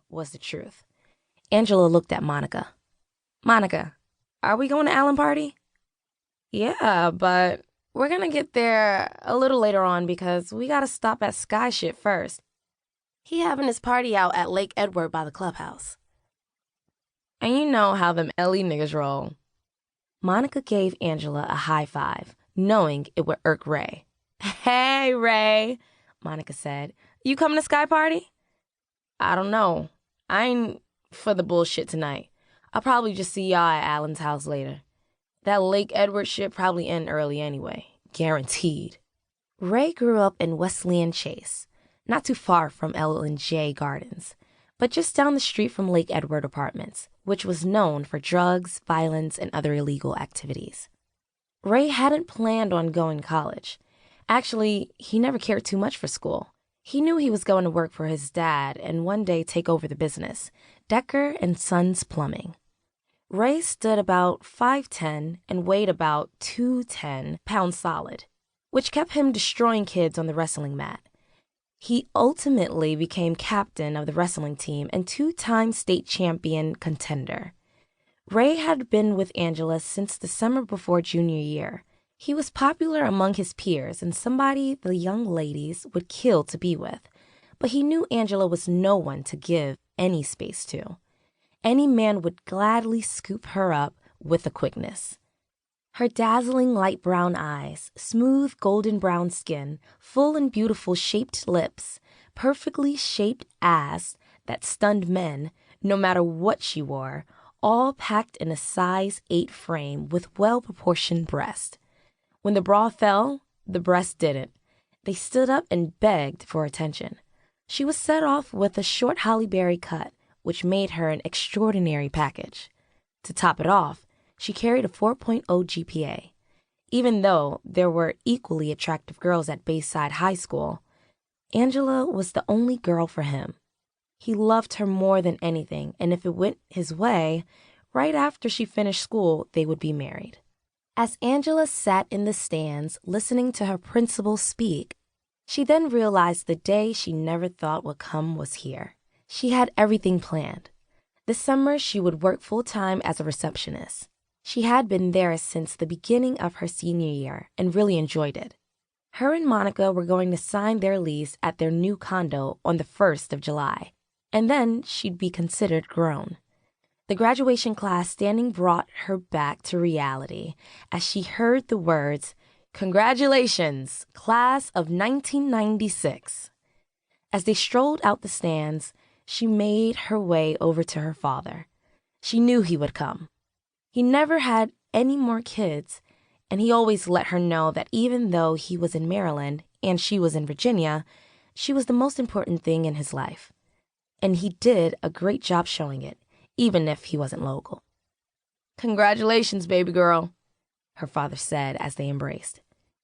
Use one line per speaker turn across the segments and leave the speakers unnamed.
was the truth. Angela looked at Monica. "Monica, are we going to Allen party?" "Yeah, but we're gonna get there a little later on because we gotta stop at Sky Shit first. He having his party out at Lake Edward by the clubhouse. And you know how them LE niggas roll." Monica gave Angela a high five, knowing it would irk Ray. "Hey, Ray," Monica said. "You coming to Sky Party?" "I don't know. I ain't for the bullshit tonight. I'll probably just see y'all at Alan's house later. That Lake Edward shit probably end early anyway. Guaranteed." Ray grew up in Wesleyan Chase, not too far from L&J Gardens, but just down the street from Lake Edward Apartments, which was known for drugs, violence, and other illegal activities. Ray hadn't planned on going to college. Actually, he never cared too much for school. He knew he was going to work for his dad and one day take over the business, Decker and Sons Plumbing. Ray stood about 5'10" and weighed about 210 pounds solid, which kept him destroying kids on the wrestling mat. He ultimately became captain of the wrestling team and two-time state champion contender. Ray had been with Angela since the summer before junior year. He was popular among his peers and somebody the young ladies would kill to be with, but he knew Angela was no one to give any space to. Any man would gladly scoop her up with a quickness. Her dazzling light brown eyes, smooth golden brown skin, full and beautiful shaped lips, perfectly shaped ass that stunned men, no matter what she wore, all packed in a size 8 frame with well-proportioned breast. When the bra fell, the breast didn't. They stood up and begged for attention. She was set off with a short Halle Berry cut, which made her an extraordinary package. To top it off, she carried a 4.0 GPA. Even though there were equally attractive girls at Bayside High School, Angela was the only girl for him. He loved her more than anything, and if it went his way, right after she finished school, they would be married. As Angela sat in the stands listening to her principal speak, she then realized the day she never thought would come was here. She had everything planned. This summer, she would work full-time as a receptionist. She had been there since the beginning of her senior year and really enjoyed it. Her and Monica were going to sign their lease at their new condo on the 1st of July, and then she'd be considered grown. The graduation class standing brought her back to reality as she heard the words, "Congratulations, class of 1996. As they strolled out the stands, she made her way over to her father. She knew he would come. He never had any more kids, and he always let her know that even though he was in Maryland and she was in Virginia, she was the most important thing in his life. And he did a great job showing it, even if he wasn't local. "Congratulations, baby girl," her father said as they embraced.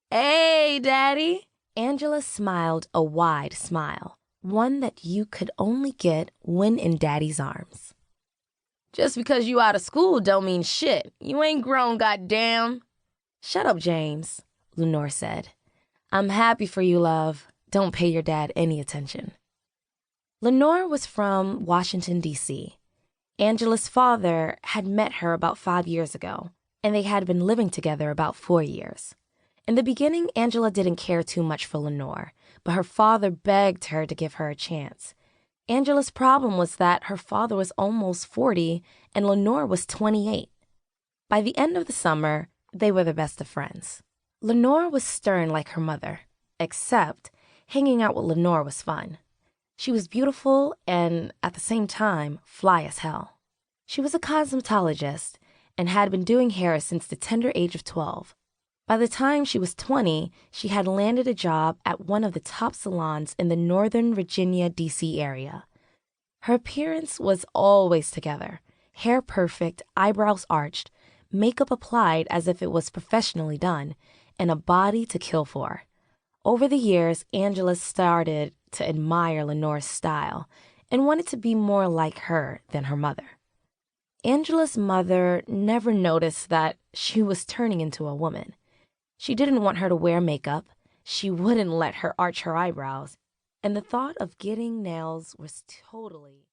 "Hey, Daddy!" Angela smiled a wide smile, one that you could only get when in Daddy's arms. "Just because you out of school don't mean shit. You ain't grown, goddamn." "Shut up, James," Lenore said. "I'm happy for you, love. Don't pay your dad any attention." Lenore was from Washington, D.C. Angela's father had met her about 5 years ago, and they had been living together about 4 years. In the beginning, Angela didn't care too much for Lenore, but her father begged her to give her a chance. Angela's problem was that her father was almost 40 and Lenore was 28. By the end of the summer, they were the best of friends. Lenore was stern like her mother, except hanging out with Lenore was fun. She was beautiful and, at the same time, fly as hell. She was a cosmetologist and had been doing hair since the tender age of 12. By the time she was 20, she had landed a job at one of the top salons in the Northern Virginia, D.C. area. Her appearance was always together, hair perfect, eyebrows arched, makeup applied as if it was professionally done, and a body to kill for. Over the years, Angela started to admire Lenore's style and wanted to be more like her than her mother. Angela's mother never noticed that she was turning into a woman. She didn't want her to wear makeup, she wouldn't let her arch her eyebrows, and the thought of getting nails was totally